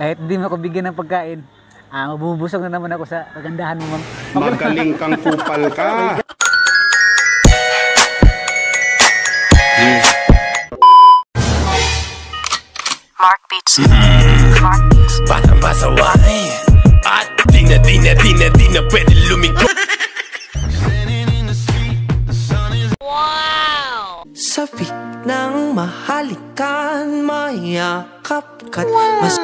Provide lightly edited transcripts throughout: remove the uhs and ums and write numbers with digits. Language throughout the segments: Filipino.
kahit hindi mo ako bigyan ng pagkain, mabubusog na naman ako sa kagandahan mo, ma'am. Magaling kang kupal ka. Mark Beats. Mark Beats. Batang pasaway at di na pwede lumingo. Wow! Sabik ng mahalikan, mayakap ka't mas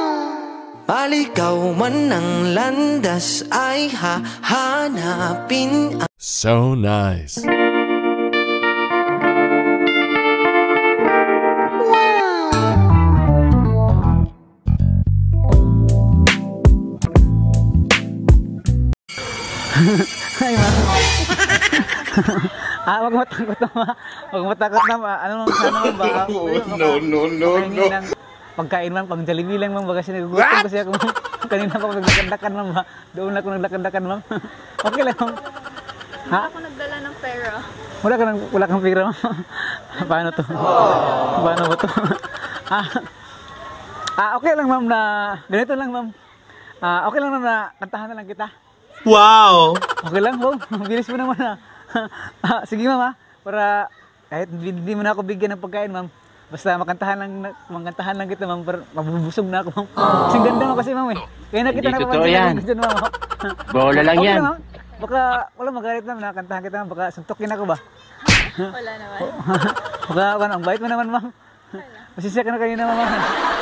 maligaw man ng landas ay hahanapin. So nice. Ay, ma'am. Wag matakot na, ma. Wag matakot na, ma. Ano ba? No. Pagkain, ma'am, pang Jollibee lang, ma'am. Baka sinagugutom kasi ako, ma'am. Kanina pa ako naglakad-lakan, ma'am. Doon ako naglakad-lakan, ma'am. Okay lang, ma'am. Ha? Ako nagdala ng pera. Wala kang pera, ma'am. Paano to? Paano ba to? Okay lang, ma'am, na ganito lang, ma'am. Okay lang, ma'am, na kantahan na lang kita. Wow! Okay lang, wow. Bilis mo naman, ha. Sige, ma'am, ha. Para kahit hindi mo na ako bigyan ng pagkain, ma'am. Basta makantahan lang kita, ma'am. Para mabubusog na ako, ma'am. Kasi ganda mo kasi, ma'am, eh. Kaya na kita yan. Dyan, ma'am. Bola lang yan. Ma'am. Baka wala magalit, ma'am. Nakantahan kita, ma'am. Baka suntukin ako ba? Wala naman. Baka ang bait mo naman, ma'am. Masisya ka na kanina, ma'am.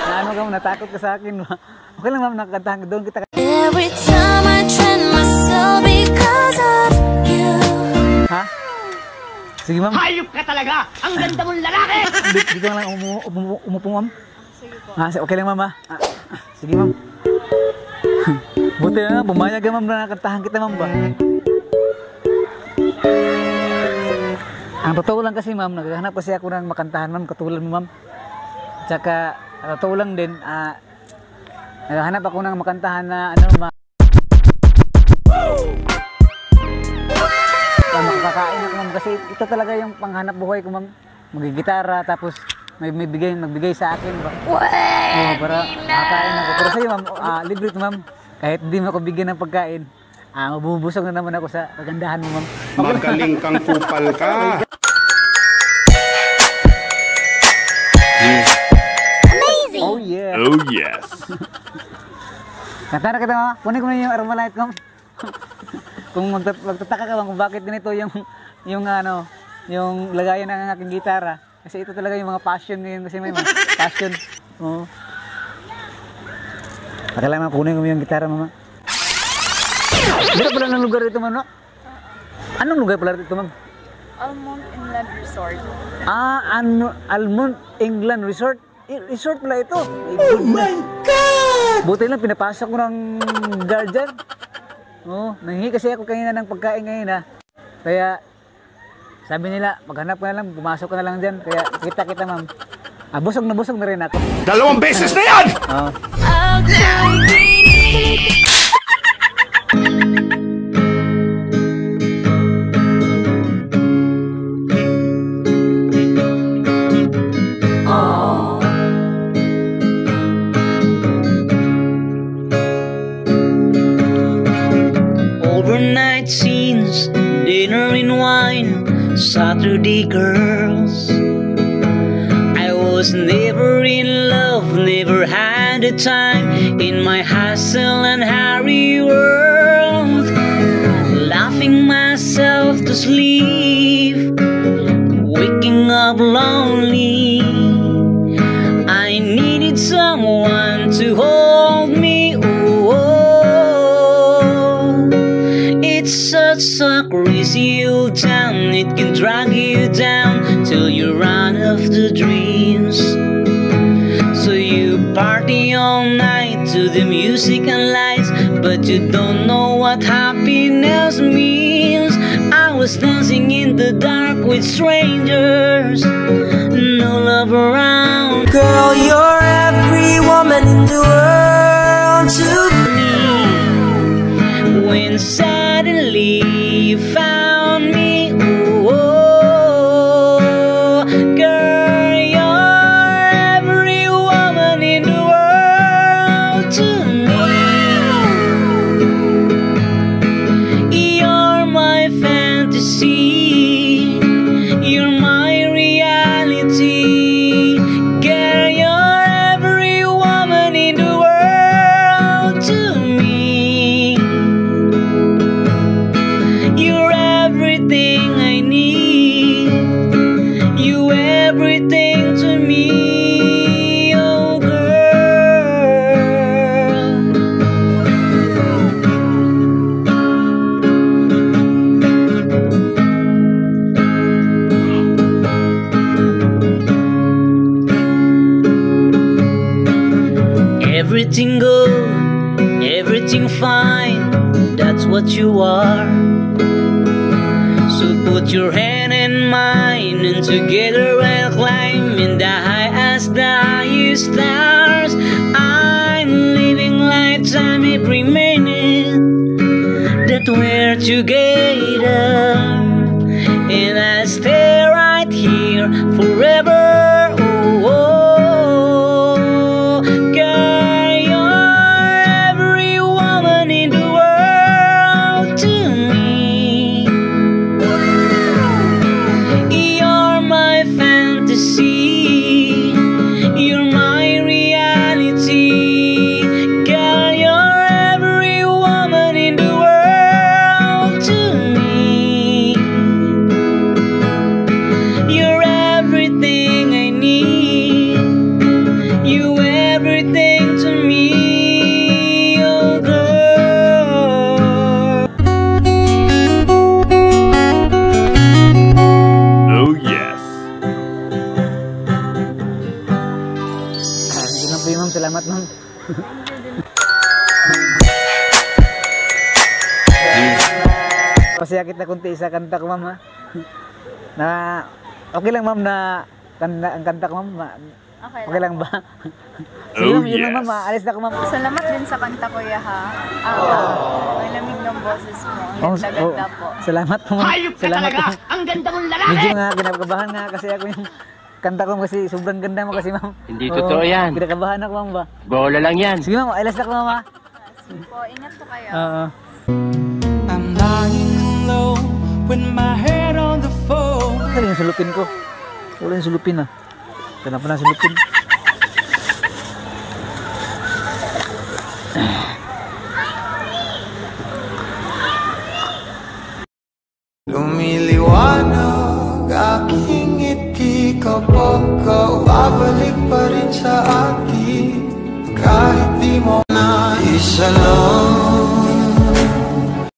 Naano ka, natakot ka sa akin, ma'am. Okay lang, ma'am. Nakakantahan ka doon kita. Every time I train myself because of you. Ha? Sige, ma'am. Hayop ka talaga! Ang ganda mong lalaki! Dito lang umupo, ma'am. Sige po. Okay lang, ma'am, ha? Sige, ma'am. Buti na, pumayag ka, ma'am, na nakantahan kita, ma'am, ba? Ang totoo lang kasi, ma'am, naghahanap kasi ako ng makantahan, ma'am, katulad mo, ma'am. Tsaka, totoo lang din, naghahanap ako ng makantahan na, makakain ako, ma'am, kasi ito talaga yung panghanap buhay ko, ma'am. Magigitara, tapos magbigay sa akin ba? Para makakain ako. Pero sa'yo, ma'am, libre ito, ma'am. Kahit hindi mo ako bigyan ng pagkain, mabubusog na naman ako sa kagandahan mo, ma'am. Magaling kang kupal ka. Amazing! Oh yeah! Oh yes. Kanta na kita, ma'am. Kunin ko na yung Armalite, ma'am. Kung magtataka ka, ma'am, kung bakit ganito yung lagayan ng aking gitara. Kasi ito talaga yung mga passion ngayon. Kasi may mga passion. Oo. Kailangan kunin ko yung gitara, ma'am. Dito pala ng lugar ito, ma'am, no? Anong lugar pala ito, ma'am? Almond Inland Resort. Almond England Resort? Resort pala ito. Oh my God! Buti lang, pinapasok ko ng guardian. Nanghingi kasi ako kanina ng pagkain ngayon, ha. Kaya, sabi nila, maghanap ka na lang, pumasok ka na lang dyan. Kaya, kita, ma'am. Busog na rin ako. 2 beses na yan! Overnight scenes, dinner and wine, Saturday girls. I was never in love, never had a time in my hustle and hurry world. Laughing myself to sleep, waking up lonely. I needed someone to hold me. It's such a crazy old town, it can drag you down till you run off the dreams. So you party all night to the music and lights, but you don't know what happiness means. I was dancing in the dark with strangers, no love around. Girl, you're every woman in the world to me. When suddenly you found me, girl, you're every woman in the world to everything good, everything fine, that's what you are. So put your hand in mine, and together we'll climb in the high as the highest stars. I'm living lifetime every minute that we're together, and I'll stay right here forever. Oh, oh, girl, you're every woman in the world to me. You're my fantasy, you're my reality. Girl, you're every woman in the world to me. You're everything I need, you everything to me, oh girl. Oh yes. Yun lang po yun, ma'am. Salamat, ma'am. Pasaya kita kunti sa kanta ko, ma'am, ha? Na, okay lang, ma'am, na ang kanta ko, ma'am. Okay lang ba? Sige, Oh, ma'am, yun lang, yes. ma'am. Alis na ko, ma'am. Salamat din sa kanta, kuya, ha? Ang lamig ng boses mo. Oh, Ang ganda-ganda po. Salamat po, ma'am. Hayop ka Salamat talaga! po. Ang ganda mong lalaki! Medyo nga, kinakabahan nga kasi ako yung kanta ko kasi sobrang ganda mo kasi, ma'am. Hindi totoo yan. Kinakabahan ako, ma'am, ba? Bola lang yan. Sige, ma'am. Alis na ko, ma'am, ha? Sige po, ingat po kayo. Oo. I'm lying low with my head on the phone. Ano yung sulupin ko? Wala yung sulupin, ah. Sana pa na sulupin. Lumiliwanag aking ngiti kapag ka babalik pa rin sa atin.